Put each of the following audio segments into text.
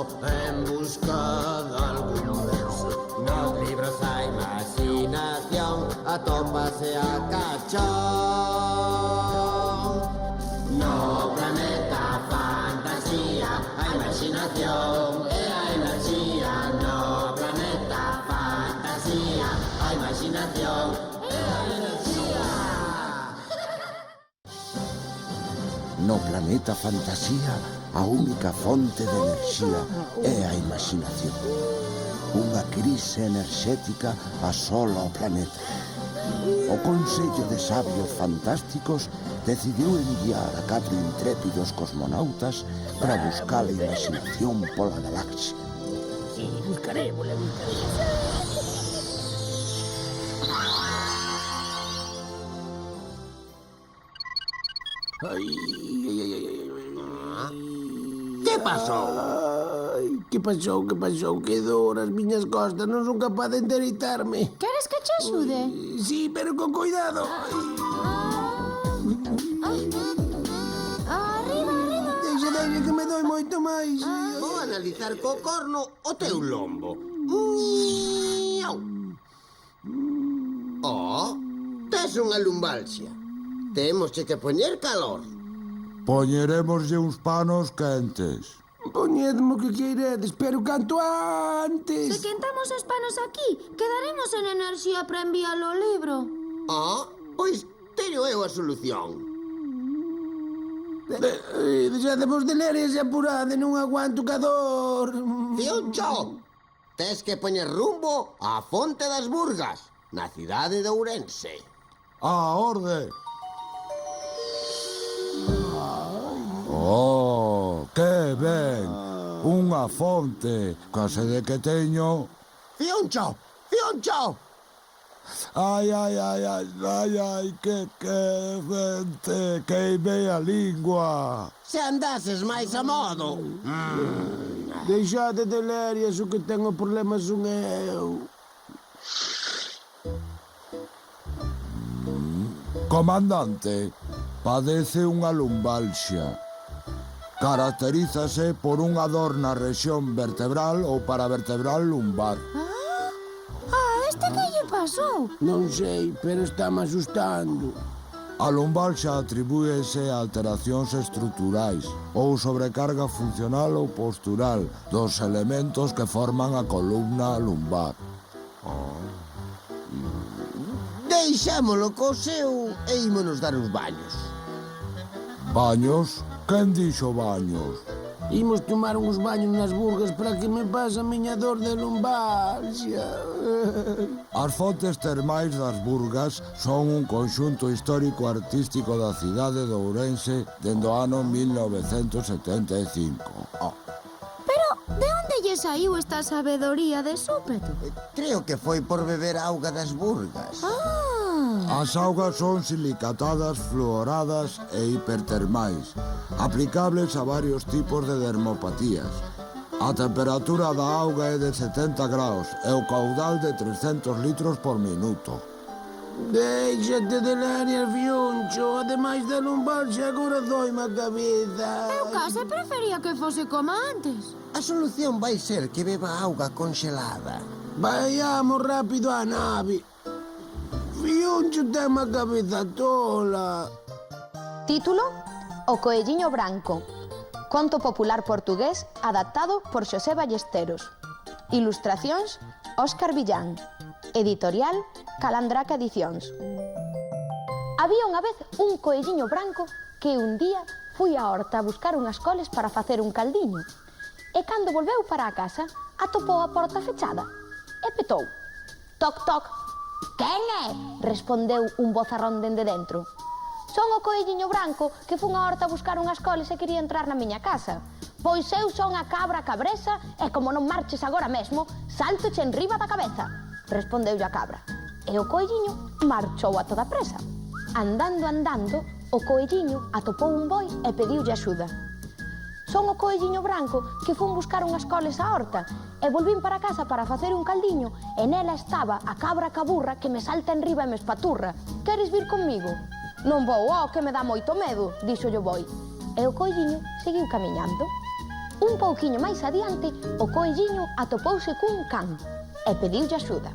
paso en busca de algún verso. Nos libros a imaginación atópase a cachón. No planeta fantasía, a imaginación e a enerxía. No planeta fantasía, a imaginación e a enerxía. No planeta fantasía, a única fonte de enerxía é a imaginación. Unha crise enerxética asola o planeta. O Consello de Sabios Fantásticos decidiu enviar a 4 intrépidos cosmonautas para buscar a imaginación pola galaxia. Sí, buscaremos. Que pasou? Que pasou? Que dor, as miñas costas non son capaz de endereitarme. Queres que che axude? Sí, pero con cuidado. Arriba. Deixa que me doi moito máis. Vou analizar co corno o teu lombo. Oh, tes unha lumbalxia. Temos que poñer calor. Poñeremoslle uns panos quentes. Poñedme o que queiredes, pero canto antes. Se quentamos os panos aquí, quedaremos en enerxía para enviar o libro. Pois teño eu a solución. Deixademos de ler ese apurade, non aguanto calor. Fioncho, tes que poñer rumbo á Fonte das Burgas, na cidade de Ourense. A orde. Oh, que ben! Unha fonte, case de que teño... Fioncho! Ai, que vente, queimei a lingua. Se andases máis a modo. Deixade de ler e iso que tengo problemas son eu. Comandante, padece unha lumbalxia. Caracterízase por unha dor na rexión vertebral ou paravertebral lumbar. Este que lle pasou? Non sei, pero estáme asustando. A lumbalxia atribúese a alteracións estruturais ou sobrecarga funcional ou postural dos elementos que forman a columna lumbar. Deixámolo co seu e ímonos dar uns baños. Baños? Quen dixo baños? Imos tomar uns baños nas Burgas para que me pase a miña dor de lumbalxia. As fontes termais das Burgas son un conxunto histórico artístico da cidade de Ourense dende o ano 1975. Pero, de onde lle saiu esta sabedoría de súpeto? Creo que foi por beber auga das Burgas. As augas son silicatadas, fluoradas e hipertermais, aplicables a varios tipos de dermopatías. A temperatura da auga é de 70 graus e o caudal de 300 litros por minuto. Deixate de ler, Fioncho. Ademais da lumbalxia, agora dóime a cabeza. Eu case prefería que fose como antes. A solución vai ser que beba auga congelada. Vayamos rápido á nave. Fioncho tenme a cabeza tola. Título: O coelliño branco. Conto popular portugués adaptado por Xosé Ballesteros. Ilustracións: Óscar Villán. Editorial: Calandraca Edicións. Había unha vez un coelliño branco que un día foi á horta a buscar unhas coles para facer un caldiño. E cando volveu para a casa, atopou a porta fechada e petou. Toc, toc. Quen é? Respondeu un vozarrón dende dentro. Son o coelliño branco que fun á horta a buscar unhas coles e quería entrar na miña casa. Pois eu son a cabra cabresa e como non marches agora mesmo, saltoche enriba da cabeza. Respondeulle a cabra. E o coelliño marchou a toda presa. Andando, o coelliño atopou un boi e pediulle axuda. Son o coelliño branco que fun buscar unhas coles á horta e volvín para casa para facer un caldiño e nela estaba a cabra caburra que me salta enriba e me espaturra. Queres vir comigo? Non vou, que me dá moito medo, dixo o boi. E o coelliño seguiu camiñando. Un pouquiño máis adiante, o coelliño atopouse cun can e pediulle axuda.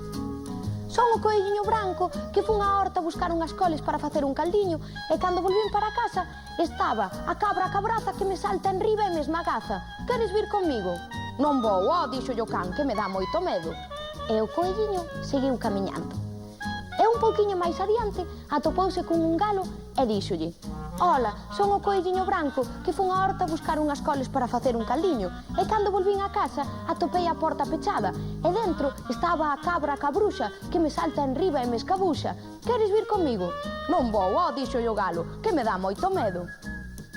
Son o coelliño branco que fun á horta a buscar unhas coles para facer un caldiño e cando volvín para casa estaba a cabra cabraza que me salta enriba e me esmagaza. Queres vir comigo? Non vou, dixo o can, que me dá moito medo. E o coelliño seguiu camiñando. E un pouquiño máis adiante atopouse con un galo e díxolle: Ola, son o coelliño branco que fun á horta a buscar unhas coles para facer un caldiño e cando volvín a casa atopei a porta pechada e dentro estaba a cabra cabruxa que me salta enriba e me escabuxa. Queres vir comigo? Non vou, dixo o galo, que me dá moito medo.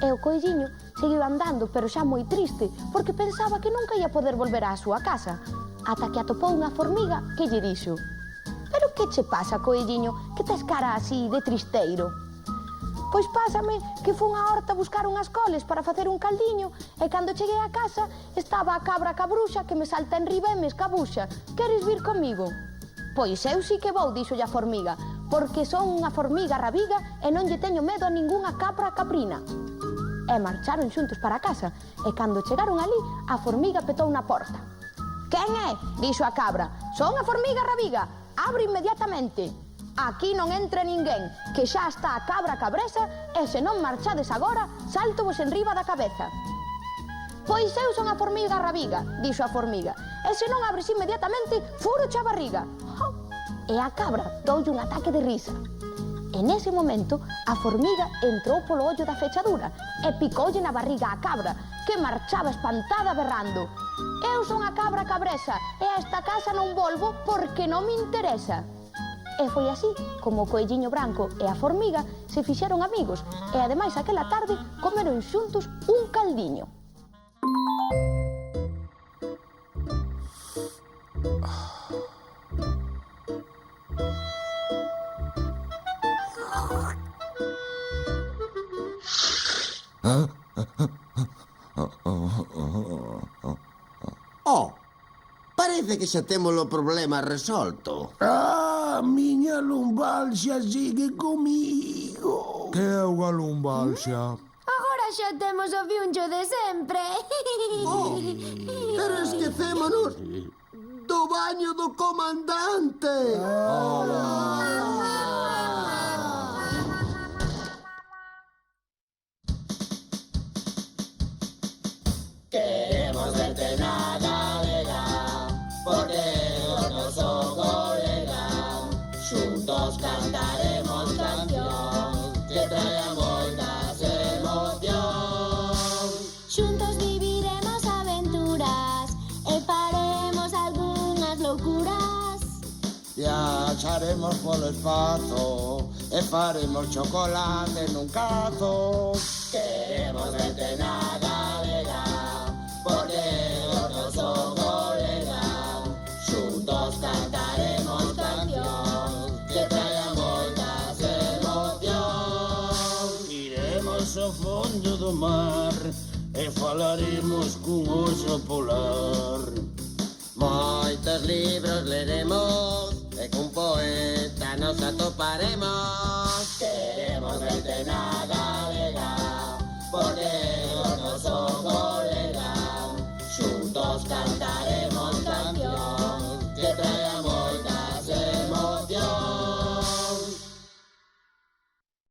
E o coelliño seguiu andando, pero xa moi triste, porque pensaba que nunca ia poder volver á súa casa, ata que atopou unha formiga que lle dixo: Pero que che pasa, coelliño, que tes cara así de tristeiro? Pois pásame que fun á horta a buscar unhas coles para facer un caldiño e cando cheguei a casa estaba a cabra cabruxa que me salta enriba e me escabuxa. Queres vir comigo? Pois eu sí que vou, dixo a formiga, porque son unha formiga rabiga e non lle teño medo a ningunha cabra caprina. E marcharon xuntos para casa e cando chegaron ali a formiga petou na porta. Quen é? Dixo a cabra. Son a formiga rabiga. Abre inmediatamente. Aquí non entra ninguén, que xa está a cabra cabresa e se non marchades agora, salto vos enriba da cabeza. Pois eu son a formiga rabiga, dixo a formiga, e se non abres inmediatamente, furo a barriga. E a cabra doulle un ataque de risa. E nese momento, a formiga entrou polo ollo da fechadura e picoulle na barriga a cabra, que marchaba espantada berrando: Eu son a cabra cabresa e a esta casa non volvo porque non me interesa. E foi así como o coelliño branco e a formiga se fixeron amigos e ademais aquela tarde comeron xuntos un caldiño. Parece que xa temos o problema resolto. Miña lumbalxa sigue comigo. Que é unha lumbalxa? Agora xa temos o fiuncho de sempre. Pero esquecémonos do baño do comandante. Queremos verte nada, porque o noso colega. Xuntos cantaremos canción que traia moitas emocións. Xuntos viviremos aventuras e faremos algunhas loucuras. Viaxaremos polo espazo e faremos chocolate nun cazo. Queremos verte nada, porque o noso colega. Xuntos cantaremos canción que traia moitas emocións. Iremos ao fondo do mar e falaremos cun oso polar. Moitos libros leremos e cun poeta nos atoparemos. Queremos verte nada, porque